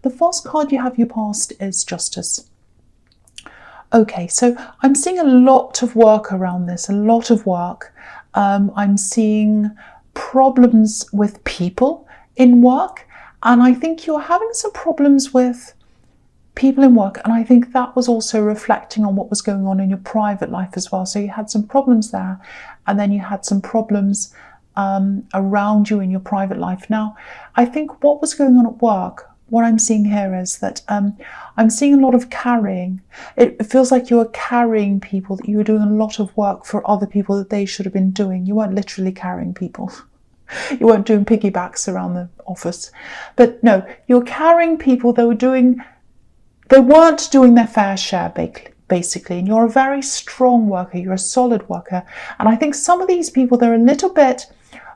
The first card you have, you passed, is Justice. Okay, so I'm seeing a lot of work around this, a lot of work. I'm seeing problems with people in work, and I think you're having some problems with people in work, and I think that was also reflecting on what was going on in your private life as well. So you had some problems there, and then you had some problems around you in your private life. Now, I think what was going on at work, what I'm seeing here is that I'm seeing a lot of carrying. It feels like you were carrying people, that you were doing a lot of work for other people that they should have been doing. You weren't literally carrying people. You weren't doing piggybacks around the office. But no, you're carrying people that they weren't doing their fair share, basically. And you're a very strong worker. You're a solid worker. And I think some of these people, they're a little bit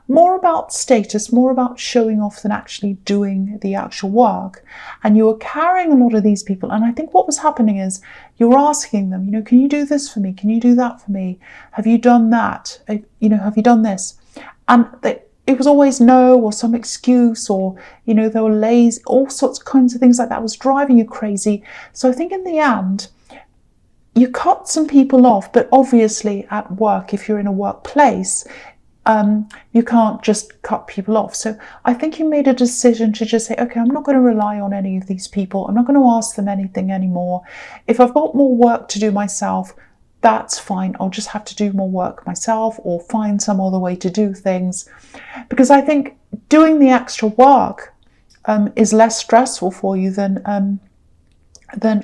more about status, more about showing off than actually doing the actual work. And you were carrying a lot of these people. And I think what was happening is you were asking them, can you do this for me? Can you do that for me? Have you done that? Have you done this? And it was always no, or some excuse, or, they were lazy, all sorts of kinds of things like that was driving you crazy. So I think in the end, you cut some people off, but obviously at work, if you're in a workplace, you can't just cut people off. So I think you made a decision to just say, okay, I'm not going to rely on any of these people. I'm not going to ask them anything anymore. If I've got more work to do myself, that's fine. I'll just have to do more work myself, or find some other way to do things. Because I think doing the extra work is less stressful for you than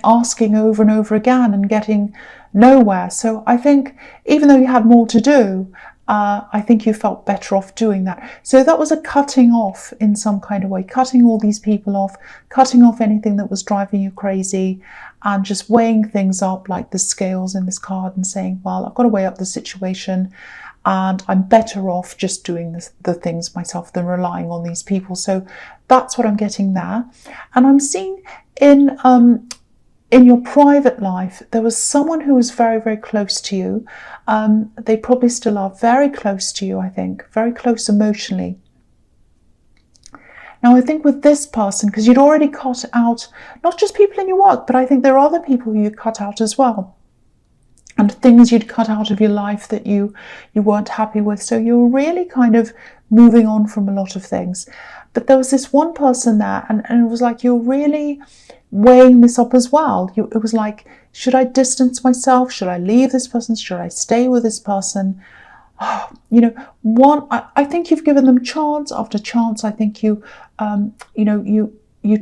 asking over and over again and getting nowhere. So I think even though you had more to do, I think you felt better off doing that. So that was a cutting off in some kind of way, cutting all these people off, cutting off anything that was driving you crazy, and just weighing things up like the scales in this card and saying, well, I've got to weigh up the situation, and I'm better off just doing the things myself than relying on these people. So that's what I'm getting there. And I'm seeing in your private life, there was someone who was very, very close to you. They probably still are very close to you, I think, very close emotionally. Now, I think with this person, because you'd already cut out not just people in your work, but I think there are other people who you cut out as well. And things you'd cut out of your life that you weren't happy with. So you were really kind of moving on from a lot of things. But there was this one person there, and it was like you're really weighing this up as well. It was like, should I distance myself? Should I leave this person? Should I stay with this person? I think you've given them chance after chance. I think you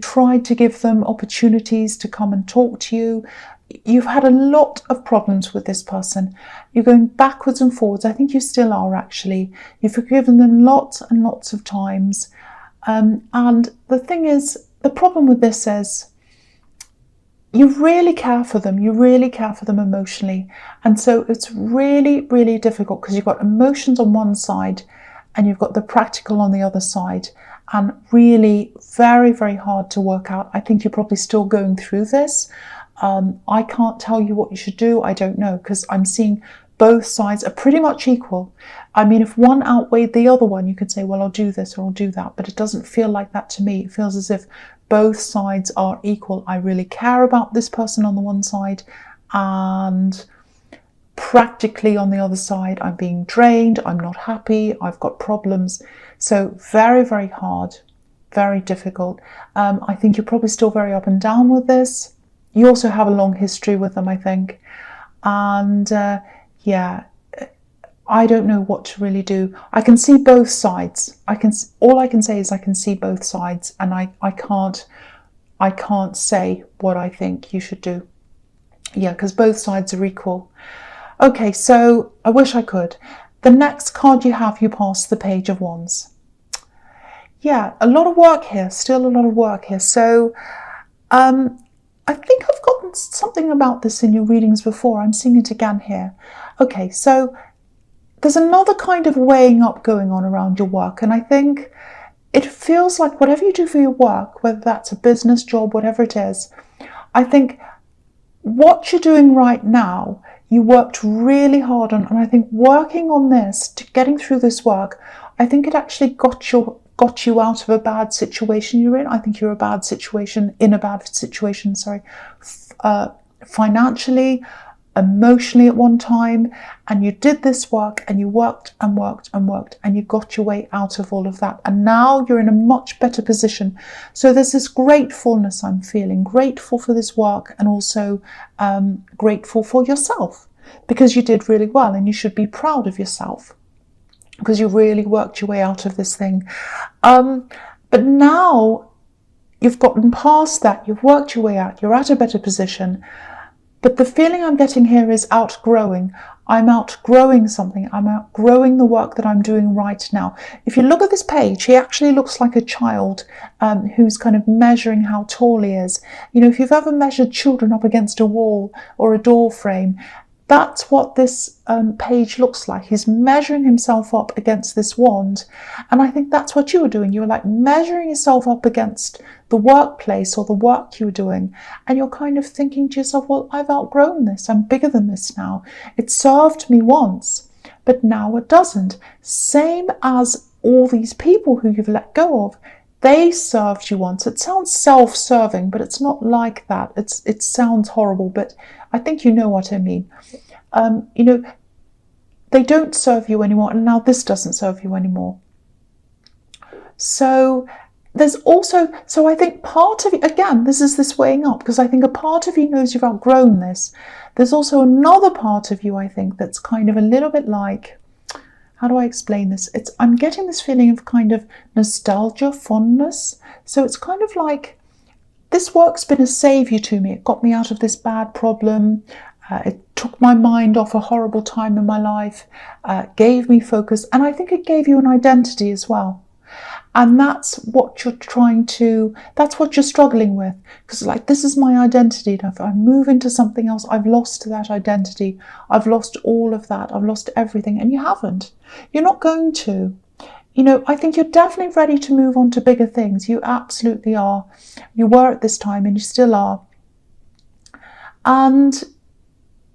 tried to give them opportunities to come and talk to you. You've had a lot of problems with this person. You're going backwards and forwards. I think you still are, actually. You've forgiven them lots and lots of times. And the thing is, the problem with this is, you really care for them. You really care for them emotionally. And so it's really, really difficult, because you've got emotions on one side and you've got the practical on the other side. And really very, very hard to work out. I think you're probably still going through this. I can't tell you what you should do. I don't know, because I'm seeing both sides are pretty much equal. I mean, if one outweighed the other one, you could say, well, I'll do this or I'll do that. But it doesn't feel like that to me. It feels as if both sides are equal. I really care about this person on the one side, and practically on the other side, I'm being drained. I'm not happy. I've got problems. So very, very hard, very difficult. I think you're probably still very up and down with this. You also have a long history with them, I think. And I don't know what to really do. I can see both sides. All I can say is I can see both sides, and I can't say what I think you should do. Yeah, because both sides are equal. Okay, so I wish I could. The next card you have, you pass the Page of Wands. Yeah, a lot of work here, still a lot of work here. So I think I've gotten something about this in your readings before. I'm seeing it again here. Okay, so there's another kind of weighing up going on around your work. And I think it feels like whatever you do for your work, whether that's a business job, whatever it is, I think what you're doing right now, you worked really hard on. And I think working on this, to getting through this work, I think it actually got your got you out of a bad situation you're in. I think you're in a bad situation, financially, emotionally at one time, and you did this work and you worked and worked and worked and you got your way out of all of that, and now you're in a much better position. So there's this gratefulness I'm feeling, grateful for this work, and also grateful for yourself, because you did really well and you should be proud of yourself because you really worked your way out of this thing. But now you've gotten past that, you've worked your way out, you're at a better position. But the feeling I'm getting here is outgrowing. I'm outgrowing something. I'm outgrowing the work that I'm doing right now. If you look at this page, he actually looks like a child who's kind of measuring how tall he is. You know, if you've ever measured children up against a wall or a door frame, that's what this page looks like. He's measuring himself up against this wand. And I think that's what you were doing. You were like measuring yourself up against the workplace or the work you were doing. And you're kind of thinking to yourself, well, I've outgrown this. I'm bigger than this now. It served me once, but now it doesn't. Same as all these people who you've let go of. They served you once. It sounds self-serving, but it's not like that. It sounds horrible, but I think you know what I mean. You know, they don't serve you anymore, and now this doesn't serve you anymore. So there's also, so I think part of you, again, this is this weighing up, because I think a part of you knows you've outgrown this. There's also another part of you, I think, that's kind of a little bit like, how do I explain this? I'm getting this feeling of kind of nostalgia, fondness. So it's kind of like, this work's been a saviour to me. It got me out of this bad problem. It took my mind off a horrible time in my life, gave me focus, and I think it gave you an identity as well. And that's what you're that's what you're struggling with. Because like, this is my identity. Now, if I move into something else, I've lost that identity. I've lost all of that. I've lost everything. And you haven't. You're not going to. You know, I think you're definitely ready to move on to bigger things. You absolutely are. You were at this time and you still are. And,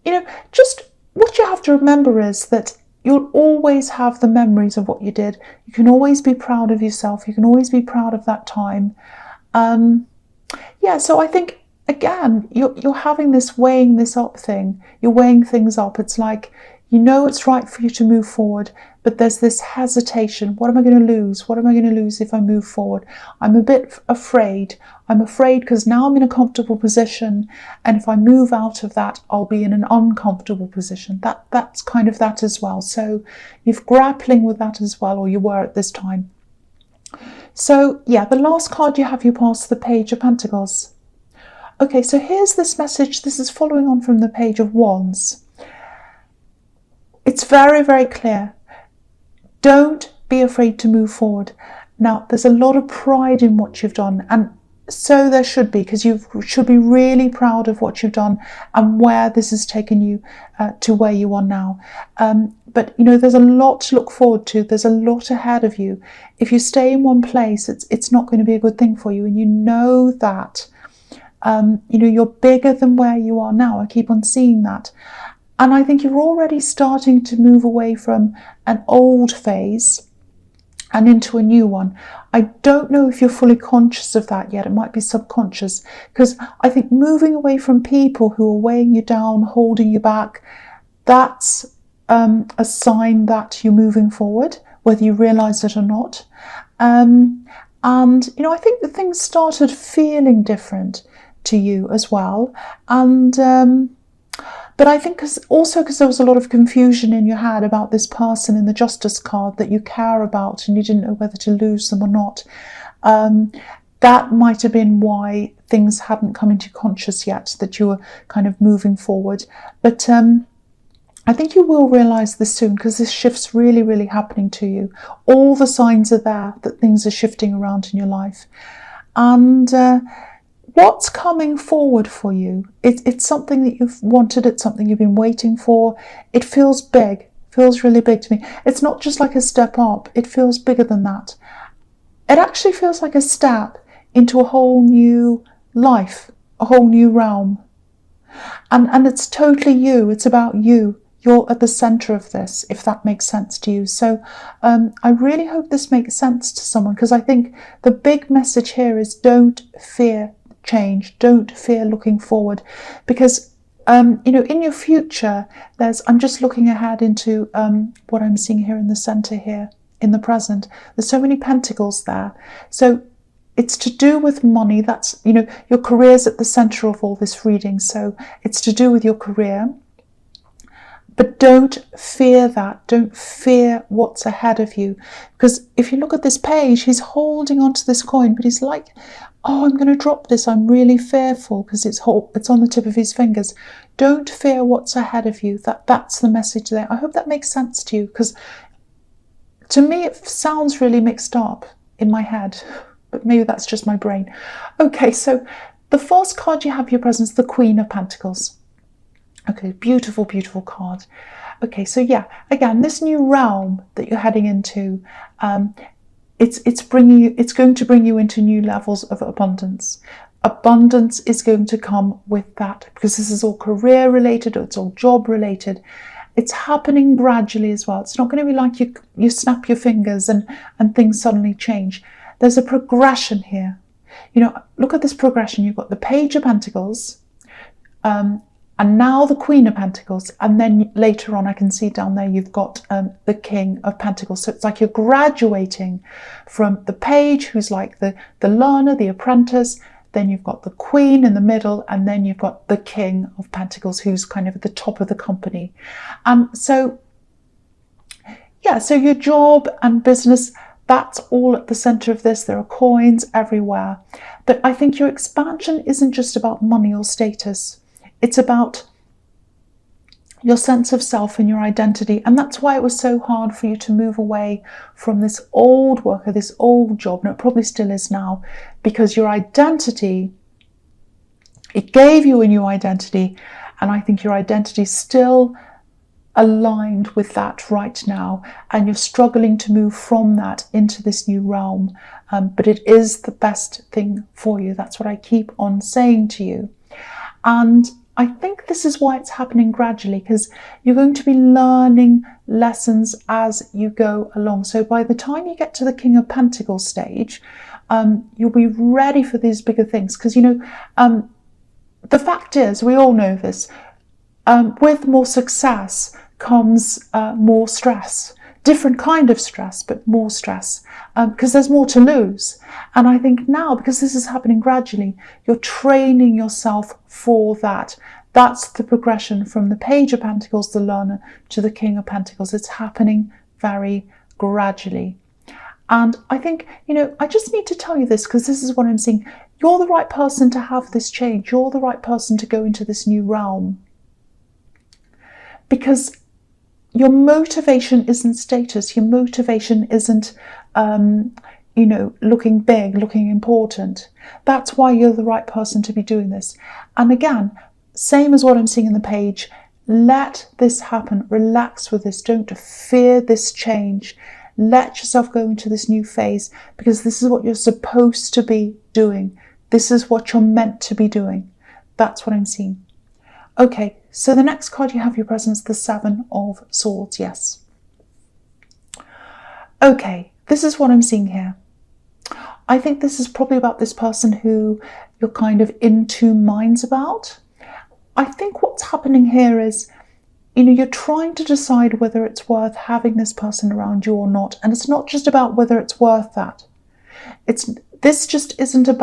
you know, just what you have to remember is that you'll always have the memories of what you did. You can always be proud of yourself. You can always be proud of that time. Yeah, so I think, again, you're having this weighing this up thing. You're weighing things up. It's like, you know it's right for you to move forward, but there's this hesitation. What am I going to lose? What am I going to lose if I move forward? I'm a bit afraid. I'm afraid because now I'm in a comfortable position, and if I move out of that, I'll be in an uncomfortable position. That's kind of that as well. So you're grappling with that as well, or you were at this time. So yeah, the last card you have, you pass the Page of Pentacles. Okay, so here's this message. This is following on from the Page of Wands. It's very, very clear. Don't be afraid to move forward. Now, there's a lot of pride in what you've done, and so there should be, because you should be really proud of what you've done and where this has taken you to where you are now. But, you know, there's a lot to look forward to. There's a lot ahead of you. If you stay in one place, it's not going to be a good thing for you, and you know that. You know, you're bigger than where you are now. I keep on seeing that. And I think you're already starting to move away from an old phase and into a new one. I don't know if you're fully conscious of that yet. It might be subconscious, because I think moving away from people who are weighing you down, holding you back, that's a sign that you're moving forward, whether you realise it or not. And, you know, I think that things started feeling different to you as well. And but I think also because there was a lot of confusion in your head about this person in the Justice card that you care about, and you didn't know whether to lose them or not. That might have been why things hadn't come into conscious yet, that you were kind of moving forward. But I think you will realise this soon, because this shift's really, really happening to you. All the signs are there that things are shifting around in your life. And what's coming forward for you? It's something that you've wanted. It's something you've been waiting for. It feels big. Feels really big to me. It's not just like a step up. It feels bigger than that. It actually feels like a step into a whole new life, a whole new realm. And it's totally you. It's about you. you're at the center of this, if that makes sense to you. So I really hope this makes sense to someone, because I think the big message here is don't fear change, don't fear looking forward, because in your future, I'm just looking ahead into what I'm seeing here in the center here, in the present. There's so many pentacles there. So it's to do with money. That's, your career's at the center of all this reading. So it's to do with your career. But don't fear that. Don't fear what's ahead of you. Because if you look at this page, he's holding onto this coin, but he's like, oh, I'm going to drop this. I'm really fearful, because it's on the tip of his fingers. Don't fear what's ahead of you. That's the message there. I hope that makes sense to you, because to me it sounds really mixed up in my head, but maybe that's just my brain. Okay, so the first card you have your presence, the Queen of Pentacles. Okay, beautiful, beautiful card. Okay, so yeah, again, this new realm that you're heading into, it's going to bring you into new levels of abundance. Abundance is going to come with that, because this is all career related, or it's all job related. It's happening gradually as well. It's not going to be like you snap your fingers and things suddenly change. There's a progression here. Look at this progression. You've got the Page of Pentacles, and now the Queen of Pentacles, and then later on I can see down there you've got the King of Pentacles. So it's like you're graduating from the Page, who's like the learner, the apprentice, then you've got the Queen in the middle, and then you've got the King of Pentacles, who's kind of at the top of the company. So your job and business, that's all at the center of this. There are coins everywhere. But I think your expansion isn't just about money or status. It's about your sense of self and your identity. And that's why it was so hard for you to move away from this old work or this old job. And it probably still is now, because your identity, it gave you a new identity. And I think your identity is still aligned with that right now. And you're struggling to move from that into this new realm. But it is the best thing for you. That's what I keep on saying to you. And I think this is why it's happening gradually, because you're going to be learning lessons as you go along. So by the time you get to the King of Pentacles stage, you'll be ready for these bigger things. Because, the fact is, we all know this, with more success comes more stress. Different kind of stress, but more stress, because there's more to lose. And I think now, because this is happening gradually, you're training yourself for that. That's the progression from the Page of Pentacles, the learner, to the King of Pentacles. It's happening very gradually. And I think, I just need to tell you this, because this is what I'm seeing. You're the right person to have this change. You're the right person to go into this new realm. Because your motivation isn't status. Your motivation isn't, looking big, looking important. That's why you're the right person to be doing this. And again, same as what I'm seeing in the page, let this happen. Relax with this. Don't fear this change. Let yourself go into this new phase, because this is what you're supposed to be doing. This is what you're meant to be doing. That's what I'm seeing. Okay, so the next card you have your presence, the Seven of Swords. Yes. Okay, this is what I'm seeing here. I think this is probably about this person who you're kind of in two minds about. I think what's happening here is, you're trying to decide whether it's worth having this person around you or not. And it's not just about whether it's worth that. It's not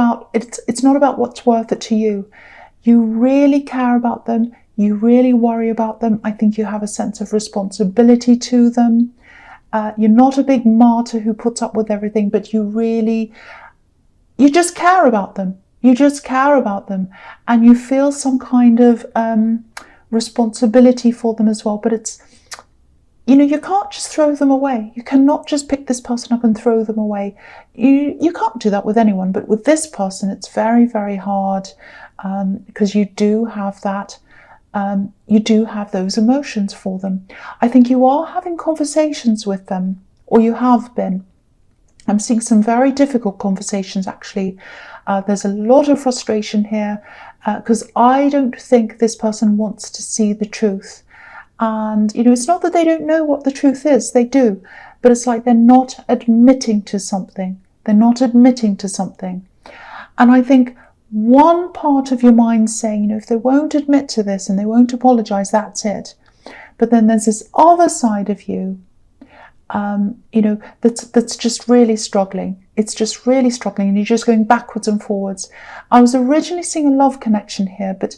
about what's worth it to you. You really care about them. You really worry about them. I think you have a sense of responsibility to them. You're not a big martyr who puts up with everything, but you just care about them. You just care about them. And you feel some kind of responsibility for them as well. But it's, you can't just throw them away. You cannot just pick this person up and throw them away. You can't do that with anyone. But with this person, it's very, very hard. Because you do have that, you do have those emotions for them. I think you are having conversations with them, or you have been. I'm seeing some very difficult conversations, actually. There's a lot of frustration here, because I don't think this person wants to see the truth. And, it's not that they don't know what the truth is, they do, but it's like they're not admitting to something. They're not admitting to something. And I think one part of your mind saying, if they won't admit to this and they won't apologize, that's it. But then there's this other side of you, that's just really struggling. It's just really struggling, and you're just going backwards and forwards. I was originally seeing a love connection here, but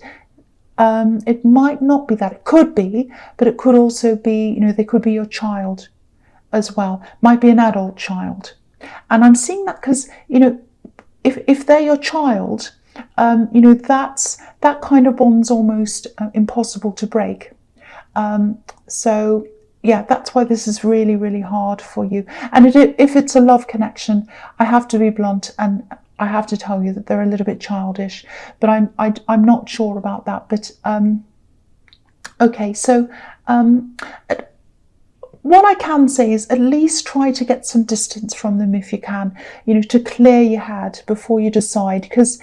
it might not be that. It could be, but it could also be, they could be your child as well. Might be an adult child. And I'm seeing that because, if they're your child, that kind of bond's almost impossible to break. So yeah, that's why this is really, really hard for you. And if it's a love connection, I have to be blunt and I have to tell you that they're a little bit childish, but I'm not sure about that. But okay, so what I can say is at least try to get some distance from them if you can, to clear your head before you decide. Because,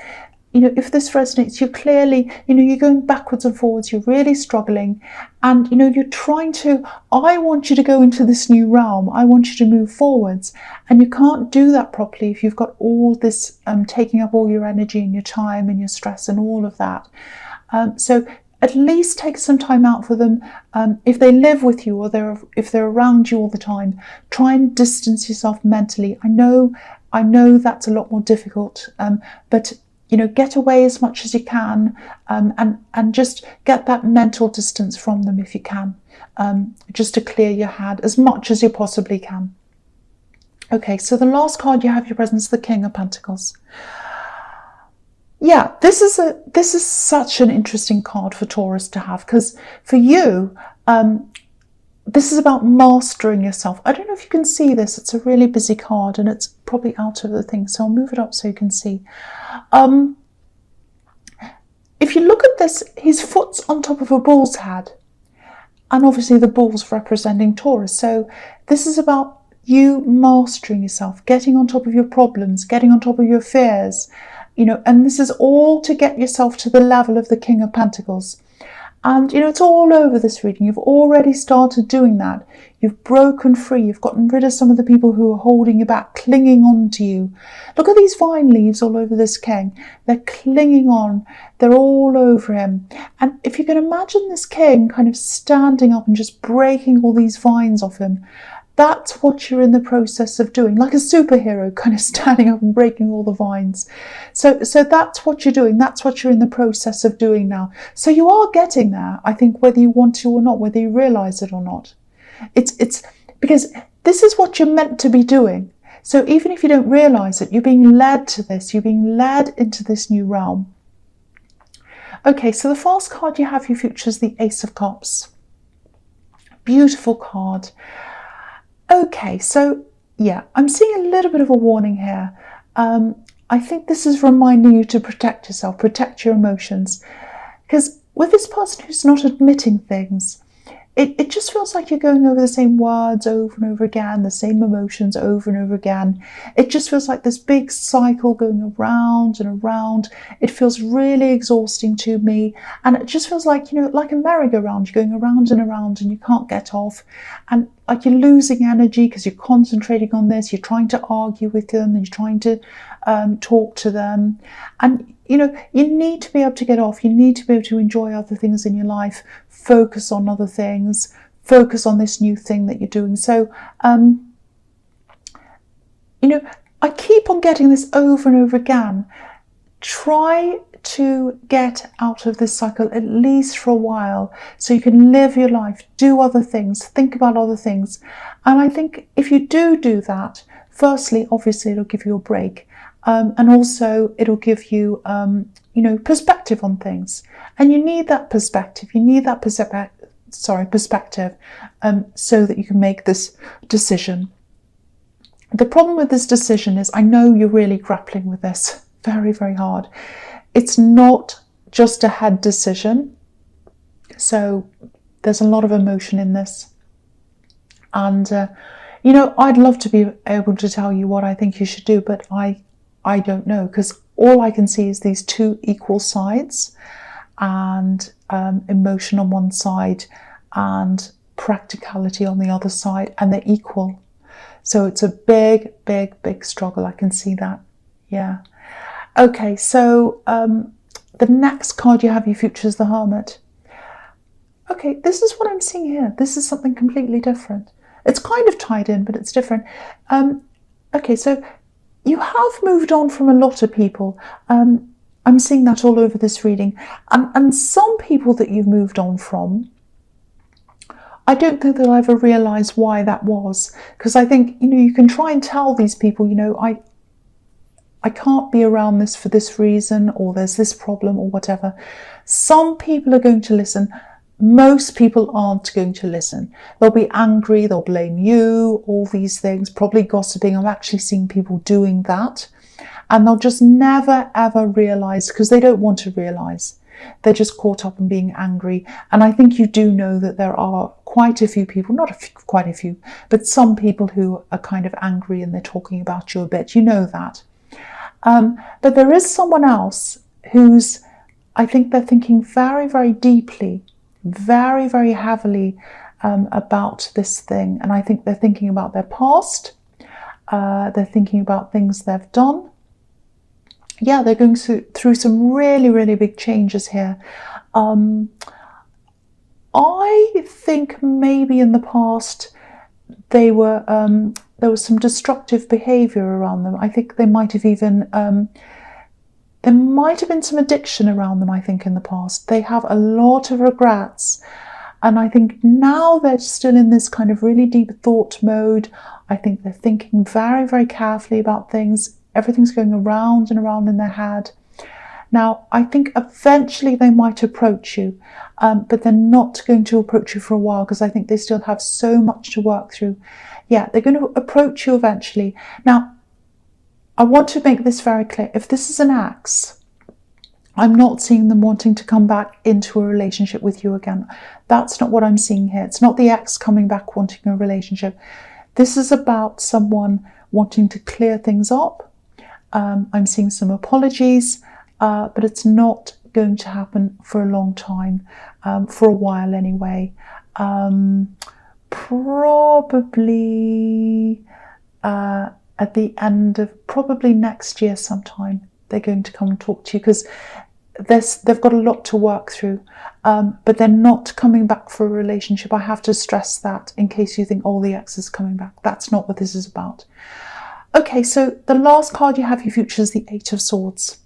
if this resonates, you're clearly, you're going backwards and forwards, you're really struggling, and, you're trying to, I want you to go into this new realm, I want you to move forwards, and you can't do that properly if you've got all this taking up all your energy and your time and your stress and all of that. So at least take some time out for them. If they live with you or if they're around you all the time, try and distance yourself mentally. I know that's a lot more difficult, but get away as much as you can, and just get that mental distance from them if you can, just to clear your head as much as you possibly can. Okay, so the last card you have your presence, the King of Pentacles. Yeah, this is such an interesting card for Taurus to have, because for you, this is about mastering yourself. I don't know if you can see this. It's a really busy card and it's probably out of the thing, so I'll move it up so you can see. If you look at this, his foot's on top of a bull's head, and obviously the bull's representing Taurus. So this is about you mastering yourself, getting on top of your problems, getting on top of your fears, and this is all to get yourself to the level of the King of Pentacles. And, it's all over this reading. You've already started doing that. You've broken free. You've gotten rid of some of the people who are holding you back, clinging on to you. Look at these vine leaves all over this king. They're clinging on. They're all over him. And if you can imagine this king kind of standing up and just breaking all these vines off him, that's what you're in the process of doing, like a superhero kind of standing up and breaking all the vines. So that's what you're doing. That's what you're in the process of doing now. So you are getting there, I think, whether you want to or not, whether you realize it or not. It's because this is what you're meant to be doing. So even if you don't realize it, you're being led to this. You're being led into this new realm. Okay, so the first card you have your future is the Ace of Cups. Beautiful card. Okay, so yeah, I'm seeing a little bit of a warning here. I think this is reminding you to protect yourself, protect your emotions. Because with this person who's not admitting things, it just feels like you're going over the same words over and over again, the same emotions over and over again. It just feels like this big cycle going around and around. It feels really exhausting to me. And it just feels like, like a merry-go-round. You're going around and you can't get off. And like you're losing energy because you're concentrating on this. You're trying to argue with them and you're trying to talk to them. And you need to be able to get off. You need to be able to enjoy other things in your life, focus on other things, focus on this new thing that you're doing. So, I keep on getting this over and over again. Try to get out of this cycle at least for a while so you can live your life, do other things, think about other things. And I think if you do that, firstly, obviously it'll give you a break. And also it'll give you, perspective on things. And you need that perspective. You need that perspective, so that you can make this decision. The problem with this decision is, I know you're really grappling with this very, very hard. It's not just a head decision. So there's a lot of emotion in this. And, I'd love to be able to tell you what I think you should do, but I don't know, because all I can see is these two equal sides, and emotion on one side and practicality on the other side, and they're equal. So it's a big, big, big struggle. I can see that. Yeah. Okay, so the next card you have, your future, is the Hermit. Okay, this is what I'm seeing here. This is something completely different. It's kind of tied in, but it's different. Okay, so you have moved on from a lot of people. I'm seeing that all over this reading. And some people that you've moved on from, I don't think they'll ever realise why that was. Because I think, you can try and tell these people, I can't be around this for this reason, or there's this problem, or whatever. Some people are going to listen. Most people aren't going to listen. They'll be angry, they'll blame you, all these things, probably gossiping. I'm actually seeing people doing that. And they'll just never, ever realise, because they don't want to realise. They're just caught up in being angry. And I think you do know that there are quite a few people, quite a few, but some people who are kind of angry and they're talking about you a bit. You know that. But there is someone else who's, I think they're thinking very, very deeply, very, very heavily about this thing. And I think they're thinking about their past. They're thinking about things they've done. Yeah, they're going through some really, really big changes here. I think maybe in the past there was some destructive behaviour around them. I think they might have even there might have been some addiction around them. I think in the past they have a lot of regrets, and I think now they're still in this kind of really deep thought mode. I think they're thinking very, very carefully about things. Everything's going around and around in their head. Now, I think eventually they might approach you, but they're not going to approach you for a while, because I think they still have so much to work through. Yeah, they're going to approach you eventually. Now, I want to make this very clear. If this is an ex, I'm not seeing them wanting to come back into a relationship with you again. That's not what I'm seeing here. It's not the ex coming back wanting a relationship. This is about someone wanting to clear things up. I'm seeing some apologies, but it's not going to happen for a long time, for a while anyway. Probably at the end of probably next year sometime, they're going to come and talk to you, because they've got a lot to work through, but they're not coming back for a relationship. I have to stress that, in case you think, oh, the ex is coming back. That's not what this is about. Okay, so the last card you have, your future, is the Eight of Swords.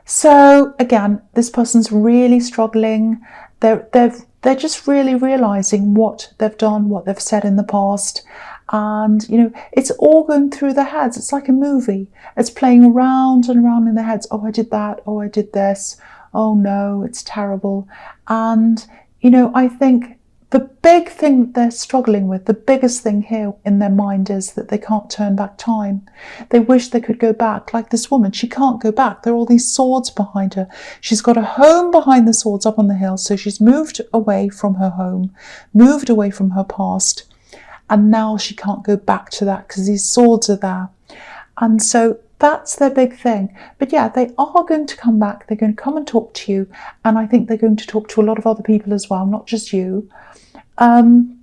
So again, this person's really struggling. They're just really realizing what they've done, what they've said in the past. And, it's all going through their heads. It's like a movie. It's playing around and around in their heads. Oh, I did that. Oh, I did this. Oh, no, it's terrible. And, I think the big thing that they're struggling with, the biggest thing here in their mind, is that they can't turn back time. They wish they could go back. Like this woman, she can't go back. There are all these swords behind her. She's got a home behind the swords up on the hill. So she's moved away from her home, moved away from her past. And now she can't go back to that, because these swords are there. And so that's their big thing. But yeah, they are going to come back. They're going to come and talk to you. And I think they're going to talk to a lot of other people as well, not just you. And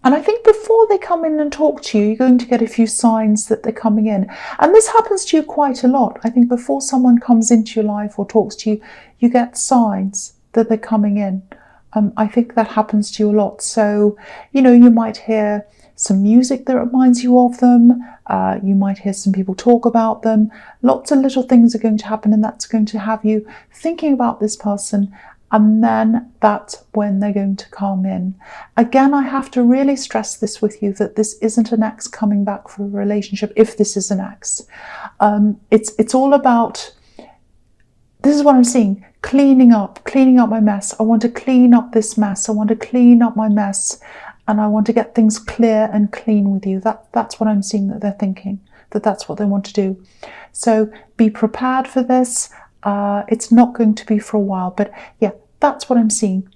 I think before they come in and talk to you, you're going to get a few signs that they're coming in. And this happens to you quite a lot. I think before someone comes into your life or talks to you, you get signs that they're coming in. I think that happens to you a lot. So, you might hear some music that reminds you of them. You might hear some people talk about them. Lots of little things are going to happen, and that's going to have you thinking about this person. And then that's when they're going to come in. Again, I have to really stress this with you, that this isn't an ex coming back for a relationship, if this is an ex. It's all about, this is what I'm seeing, cleaning up my mess. I want to clean up this mess. I want to clean up my mess. And I want to get things clear and clean with you. That's what I'm seeing that they're thinking, that's what they want to do. So be prepared for this. It's not going to be for a while, but yeah, that's what I'm seeing.